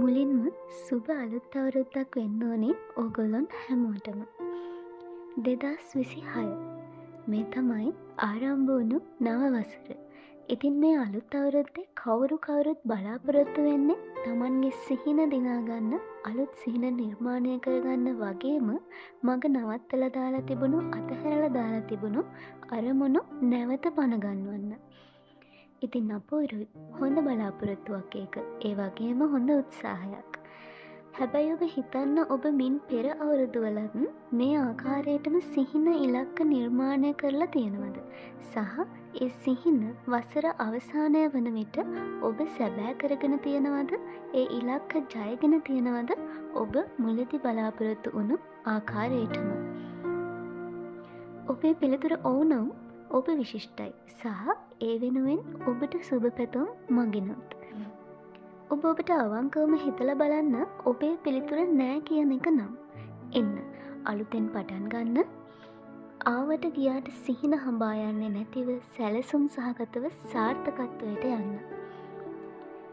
මුලින්ම සුබ අලුත් අවුරුද්දක් වෙන්න ඕනේ ඕගොල්ලොන් හැමෝටම. 2026 මේ තමයි ආරම්භ වුණු නව වසර. ඉතින් මේ අලුත් අවුරුද්දේ කවුරුත් බලාපොරොත්තු වෙන්නේ තමන්ගේ සිහින දිනාගන්න, අලුත් සිහින නිර්මාණය කරගන්න වගේම මග නවත්තලා දාලා තිබුණු, අතහැරලා දාලා තිබුණු අරමුණු නැවත පනගන්වන්න. ඉතින් අපූරුයි, හොඳ බලාපොරොත්තුවක් ඒක. ඒ වගේම හොඳ උත්සාහයක්. හැබැයි ඔබ හිතන්න, ඔබ මින් පෙර අවුරුදුවලත් මේ ආකාරයටම සිහින ඉලක්ක නිර්මාණය කරලා තියෙනවද? සහ ඒ සිහින වසර අවසානය වන විට ඔබ සැබෑ කරගෙන තියෙනවද? ඒ ඉලක්ක ජයගෙන තියෙනවද? ඔබ මුලදී බලාපොරොත්තු වුණු ආකාරයටම. ඔබේ පිළිතුර ඔව් නම් ඔබ විශිෂ්ටයි සහ ඒ වෙනුවෙන් ඔබට සුබ පැතුම් මගෙනුත්. ඔබට අවංකවම හිතලා බලන්න ඔබේ පිළිතුර නෑ කියන එක නම්. එන්න අලුතෙන් පටන් ගන්න. ආවට ගියාට සිහින හඹා යන්නේ නැතිව සැලසුම් සහගතව සාර්ථකත්වයට යන්න.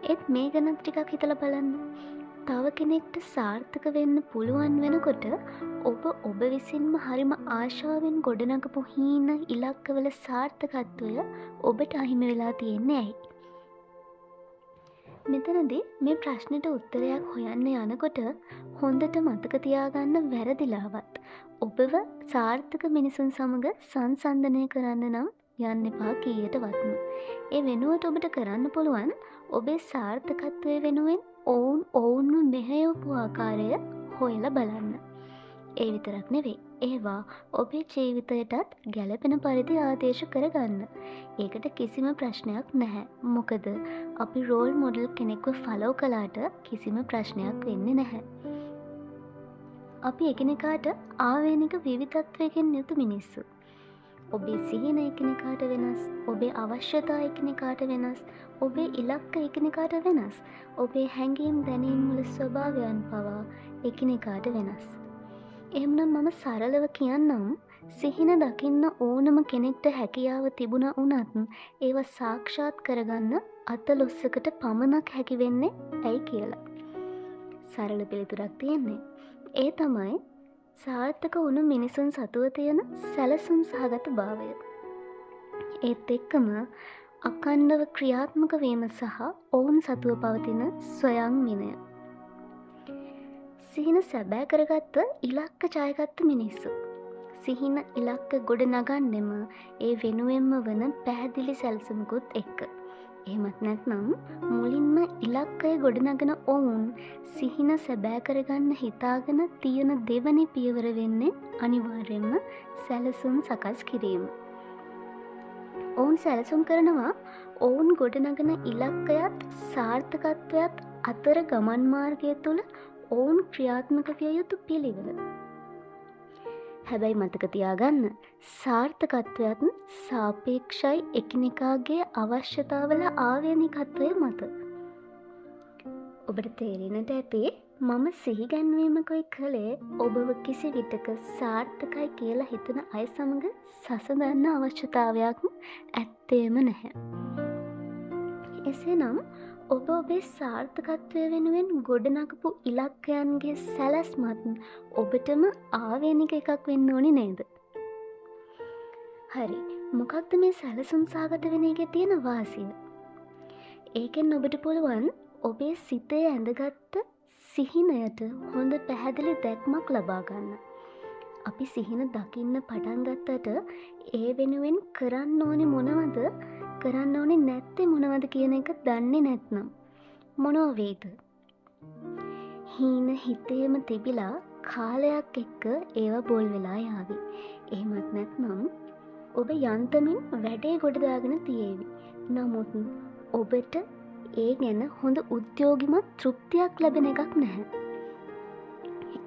ඒත් මේ ගැන ටිකක් හිතලා බලන්න. තව කෙනෙක්ට සාර්ථක වෙන්න පුළුවන් වෙනකොට ඔබ විසින්ම හරිම ආශාවෙන් ගොඩනගපු හීන ඉලක්කවල සාර්ථකත්වය ඔබට අහිමි වෙලා තියෙන්නේ ඇයි? මෙතනදී මේ ප්‍රශ්නෙට උත්තරයක් හොයන්න යනකොට හොඳට මතක තියාගන්න, වැරදිලාවත් ඔබව සාර්ථක මිනිසුන් සමග සංසන්දනය කරන්න නම් යන්න එපා කීයටවත්ම. ඒ වෙනුවට ඔබට කරන්න පුළුවන් ඔබේ සාර්ථකත්වය වෙනුවෙන් ඔවුන්ව මෙහෙයවපු ආකාරය හොයලා බලන්න. ඒ විතරක් නෙවෙයි, ඒවා ඔබේ ජීවිතයටත් ගැළපෙන පරිදි ආදේශ කරගන්න. ඒකට කිසිම ප්‍රශ්නයක් නැහැ. මොකද අපි රෝල් මොඩල් කෙනෙක්ව ෆලෝ කළාට කිසිම ප්‍රශ්නයක් වෙන්නේ නැහැ. අපි එකිනෙකාට ආවේනික විවිධත්වයකින් යුතු මිනිස්සු. ඔබේ සිහින එකිනෙකාට වෙනස්, ඔබේ අවශ්‍යතා එකිනෙකාට වෙනස්, ඔබේ ඉලක්ක එකිනෙකාට වෙනස්, ඔබේ හැඟීම් දැනීම් වල ස්වභාවයන් පවා එකිනෙකාට වෙනස්. එහෙමනම් මම සරලව කියන්නම්, සිහින දකින්න ඕනම කෙනෙක්ට හැකියාව තිබුණා වුණත් ඒව සාක්ෂාත් කරගන්න අතලොස්සකට පමණක් හැකි වෙන්නේ ඇයි කියලා. සරල පිළිතුරක් තියෙන්නේ. ඒ තමයි සාර්ථක වුණු මිනිසුන් සතුව තියෙන සැලසුම් සහගත භාවය. ඒත් එක්කම අඛණ්ඩව ක්‍රියාත්මක වීම සහ ඔවුන් සතුව පවතින ස්වයං විනය. සිහින සැබෑ කරගත්ත ඉලක්ක ජයගත්ත මිනිස්සු. සිහින ඉලක්ක ගොඩ නගන්නෙම ඒ වෙනුවෙන්ම වන පැහැදිලි සැලසුමකුත් එක්ක. එහෙමත් නැත්නම් මුලින්ම ඉලක්කය ගොඩනගන ඔවුන් සිහින සැබෑ කරගන්න හිතාගෙන තියෙන දෙවනි පියවර වෙන්නේ අනිවාර්යෙන්ම සැලසුම් සකස් කිරීම. ඔවුන් සැලසුම් කරනවා ඔවුන් ගොඩනගන ඉලක්කයත් සාර්ථකත්වයත් අතර ගමන් මාර්ගය තුළ ඔවුන් ක්‍රියාත්මක විය යුතු පිළිවෙල. හැබැයි මතක තියාගන්න, සාර්ථකත්වයත් සාපේක්ෂයි එකිනෙකාගේ අවශ්‍යතාවල ආවේනිකත්වය මත. ඔබට තේරෙන්නට ඇති මම සිහිගැන්වීමකුයි කළේ ඔබව කිසි විටක සාර්ථකයි කියලා හිතන අය සමග සසඳන්න අවශ්‍යතාවයක් ඇත්තේම නැහැ. එසේනම් ඔබ ඔබේ සාර්ථකත්වය වෙනුවෙන් ගොඩනගපු ඉලක්කයන්ගේ සැලැස්මත් ඔබටම ආවේනික එකක් වෙන්න ඕනි නේද? හරි, මොකක්ද මේ සැලසුම් සහගත වෙන එකේ තියෙන වාසිය? ඒකෙන් ඔබට පුළුවන් ඔබේ සිතේ ඇඳගත්ත සිහිනයට හොඳ පැහැදිලි දැක්මක් ලබා ගන්න. අපි සිහින දකින්න පටන් ගත්තට ඒ වෙනුවෙන් කරන්න ඕනේ මොනවද, කරන්න ඕනේ නැත්තේ මොනවද කියන එක දන්නේ නැත්නම් මොනව වෙයිද? හීන හිතේම තිබිලා කාලයක් එක්ක ඒව බොල් වෙලා යාවි. එහෙමත් නැත්නම් ඔබ යන්තමින් වැඩේ ගොඩ දාගෙන තියේවි. නමුත් ඔබට ඒ ගැන හොඳ උද්‍යෝගිමත් තෘප්තියක් ලැබෙන එකක් නැහැ.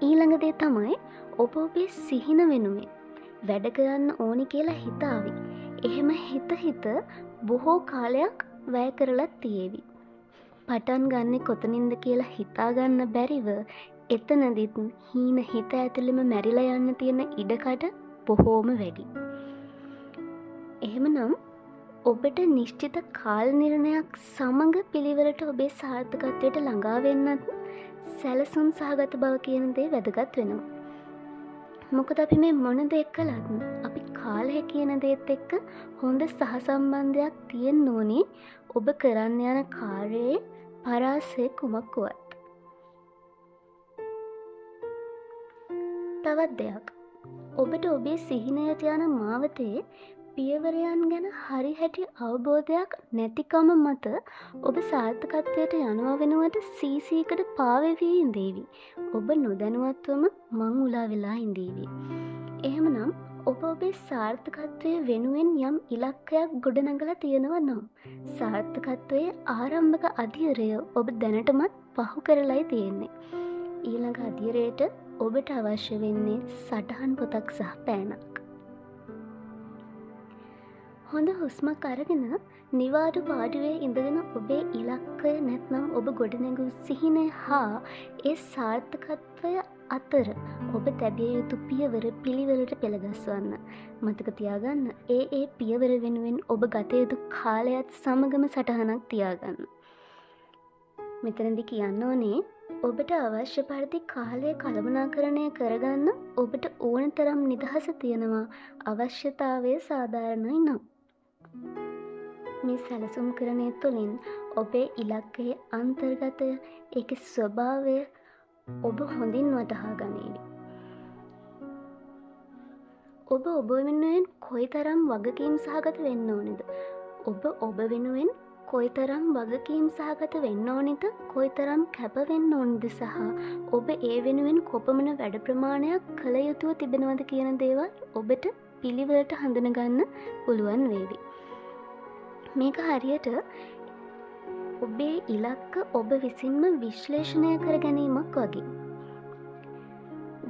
ඊළඟ දේ තමයි ඔබ ඔබේ සිහින වෙනුවෙන් වැඩ කරන්න ඕනි කියලා හිතාවි. එහෙම හිත බොහෝ කාලයක් වැය කරලත් තියේවි. පටන් ගන්නෙ කොතනින්ද කියලා හිතාගන්න බැරිව එතනදිත් හීන හිත ඇතුළෙම මැරිලා යන්න තියෙන ඉඩකඩ බොහෝම වැඩි. එහෙමනම් ඔබට නිශ්චිත කාල නිර්ණයක් සමඟ පිළිවෙලට ඔබේ සාර්ථකත්වයට ළඟා වෙන්නත් සැලසුම් සහගත බව කියන දේ වැදගත් වෙනවා. මොකද අපි මේ මොන දේ කළත් අපි කාලය කියන දේත් එක්ක හොඳ සහසම්බන්ධයක් තියෙන්න ඕනේ ඔබ කරන්න යන කාර්යයේ පරාසය කුමක් වුවත්. තවත් දෙයක්. ඔබට ඔබේ සිහිනයට යන මාවතේ පියවරයන් ගැන හරි හැටි අවබෝධයක් නැතිකම මත ඔබ සාර්ථකත්වයට යනවා වෙනුවට සීසීකට පාවෙවී ඉඳීවි. ඔබ නොදැනුවත්වම මං උලා වෙලා ඉඳීවි. එහෙමනම් ඔබ ඔබේ සාර්ථකත්වය වෙනුවෙන් යම් ඉලක්කයක් ගොඩනගලා තියෙනවා නම් සාර්ථකත්වයේ ආරම්භක අධීරය ඔබ දැනටමත් පහු කරලයි තියෙන්නේ. ඊළඟ අධීරයට ඔබට අවශ්‍ය වෙන්නේ සටහන් පොතක් සහ පෑනක්. හොඳ හුස්මක් අරගෙන නිවාඩු පාඩුවේ ඉඳගෙන ඔබේ ඉලක්කය නැත්නම් ඔබ ගොඩනැගූ සිහිනය හා ඒ සාර්ථකත්වය අතර ඔබ තැබිය යුතු පියවර පිළිවෙලට පෙළගස්වන්න. මතක තියාගන්න ඒ පියවර වෙනුවෙන් ඔබ ගත යුතු කාලයත් සමගම සටහනක් තියාගන්න. මෙතනදි කියන්න ඕනේ ඔබට අවශ්‍ය පරිදි කාලය කළමනාකරණය කරගන්න ඔබට ඕන තරම් නිදහස තියෙනවා අවශ්‍යතාවය සාධාරණයි නම්. මේ සැලසුම් කරණය තුළින් ඔබේ ඉලක්කයේ අන්තර්ගතය ඒකේ ස්වභාවය ඔබ හොඳින් වටහා ගනීවි. ඔබ වෙනුවෙන් කොයිතරම් වගකීම් සහගත වෙන්න ඕනේද? ඔබ වෙනුවෙන් කොයිතරම් වගකීම් සහගත වෙන්න ඕනේද? කොයිතරම් කැප වෙන්න ඕනේද සහ ඔබ ඒ වෙනුවෙන් කොපමණ වැඩ ප්‍රමාණයක් කළ යුතුව තිබෙනවද කියන දේවල් ඔබට පිළිවෙලට හඳුනගන්න පුළුවන් වේවි. මේක හරියට ඔබේ ඉලක්ක ඔබ විසින්ම විශ්ලේෂණය කර ගැනීමක් වගේ.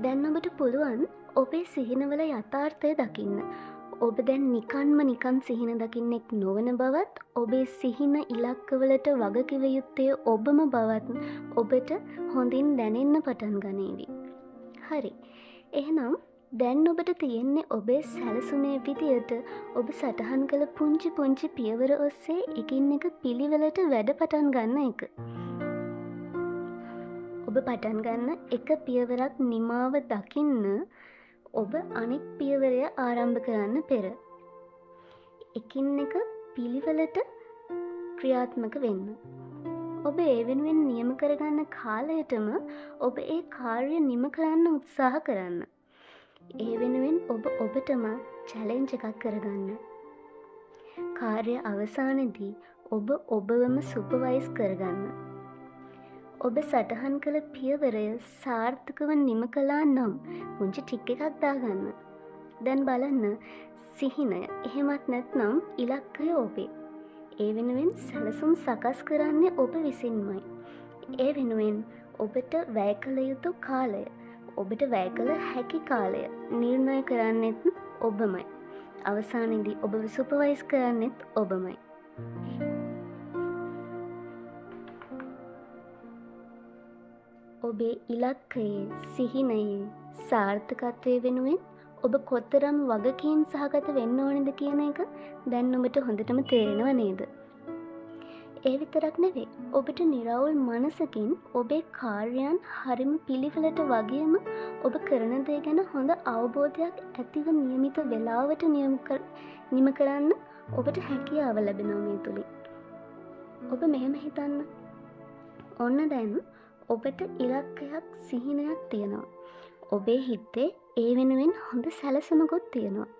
දැන් ඔබට පුළුවන් ඔබේ සිහිනවල යථාර්ථය දකින්න. ඔබ දැන් නිකන් සිහින දකින්නෙක් නොවන බවත් ඔබේ සිහින ඉලක්කවලට වගකිව යුත්තේ ඔබම බවත් ඔබට හොඳින් දැනෙන්න පටන් ගනීවි. හරි. එහෙනම් දැන් ඔබට තියෙන්නේ ඔබේ සැලසුමේ විදියට ඔබ සටහන් කළ පුංචි පියවර ඔස්සේ එකින් එක පිළිවෙලට වැඩ පටන් ගන්න එක. ඔබ පටන් ගන්න එක පියවරක් නිමාව දකින්න ඔබ අනෙක් පියවරය ආරම්භ කරන්න පෙර එකින් එක පිළිවෙලට ක්‍රියාත්මක වෙන්න. ඔබ ඒ වෙනුවෙන් නියම කරගන්න කාලයටම ඔබ ඒ කාර්ය නිම කරන්න උත්සාහ කරන්න. ඒ වෙනුවෙන් ඔබටම චැලෙන්ජ් එකක් කරගන්න. කාර්ය අවසානයේදී ඔබවම සුපර්වයිස් කරගන්න. ඔබ සටහන් කළ පියවරය සාර්ථකව නිම කළා නම් පුංචි ටික් එකක් දාගන්න. දැන් බලන්න සිහිනය එහෙමත් නැත්නම් ඉලක්කය ඔබේ. ඒ වෙනුවෙන් සැලසුම් සකස් කරන්නේ ඔබ විසින්මයි. ඒ වෙනුවෙන් ඔබට වැය කළ යුතු කාලය ඔබට වැය කළ හැකි කාලය නිර්ණය කරන්නෙත් ඔබමයි. අවසානයේදී ඔබව සුපර්වයිස් කරන්නෙත් ඔබමයි. ඔබේ ඉලක්කයේ සිහිනයේ සාර්ථකත්වය වෙනුවෙන් ඔබ කොතරම් වගකීම් සහගත වෙන්න ඕනේද කියන එක දැන් ඔබට හොඳටම තේරෙනව නේද? ඒ විතරක් නෙවෙයි ඔබට නිරවුල් මනසකින් ඔබේ කාර්යයන් හරිම පිළිවෙලට වගේම ඔබ කරන දේ ගැන හොඳ අවබෝධයක් ඇතිව નિયમિત වේලාවට නිම කරන්න ඔබට හැකියාව ලැබෙනවා මේ තුලින්. ඔබ මෙහෙම හිතන්න. ඔන්න දැන් ඔබට ඉලක්කයක් සිහිනයක් තියෙනවා. ඔබේ හිතේ ඒ වෙනුවෙන් හොඳ සැලසුමකුත් තියෙනවා.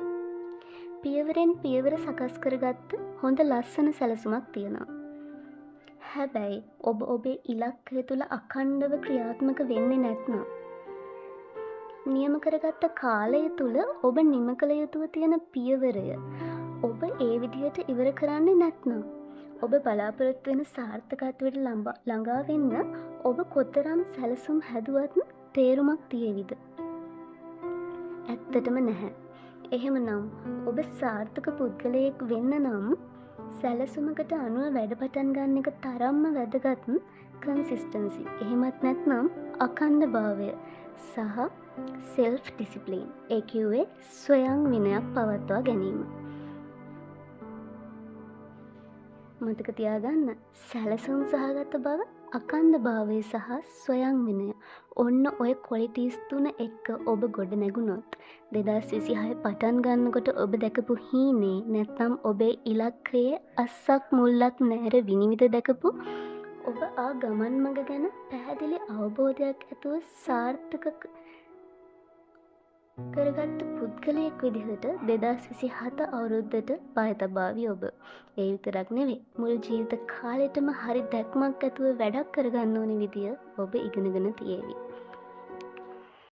පියවරෙන් පියවර සකස් කරගත්ත හොඳ ලස්සන සැලසුමක් තියෙනවා. හැබැයි ඔබේ ඉලක්කය තුල අඛණ්ඩව ක්‍රියාත්මක වෙන්නේ නැත්නම් නියම කරගත්ත කාලය තුල ඔබ නිම කළ යුතුව තියෙන පියවරය ඔබ ඒ විදිහට ඉවර කරන්නේ නැත්නම් ඔබ බලාපොරොත්තු වෙන සාර්ථකත්වයට ළඟා වෙන්න ඔබ කොතරම් සැලසුම් හැදුවත් තේරුමක් තියෙවිද? ඇත්තටම නැහැ. එහෙමනම් ඔබ සාර්ථක පුද්ගලයෙක් වෙන්න නම් සැලසුමකට අනුව වැඩ පටන් ගන්න එක තරම්ම වැදගත්. කන්සිස්ටන්සි එහෙමත් නැත්නම් අඛණ්ඩභාවය සහ සෙල්ෆ් ඩිසිප්ලින් ඒ කියුවේ ස්වයං විනයක් පවත්වා ගැනීම. මතක තියාගන්න සැලසුම් සහගත බව අකණ්ඩ භාවය සහ ස්වයං විනය ඔන්න ඔය කොලිටීස් තුන එක්ක ඔබ ගොඩ නැගුණොත් 2026 පටන් ගන්නකොට ඔබ දැකපු හීනේ නැත්නම් ඔබේ ඉලක්කයේ අස්සක් මුල්ලක් නැර විනිවිද දැකපු ඔබ ආ ගමන් මඟ ගැන පැහැදිලි අවබෝධයක් ඇතුව සාර්ථක කරගත්ත පුද්ගලයෙක් විදිහට 2027 අවුරුද්දට පය තබාවි ඔබ. ඒ විතරක් නෙවෙයි මුළු ජීවිත කාලෙටම හරි දැක්මක් ඇතුව වැඩක් කරගන්න ඕනි විදිය ඔබ ඉගෙනගෙන තියෙවි.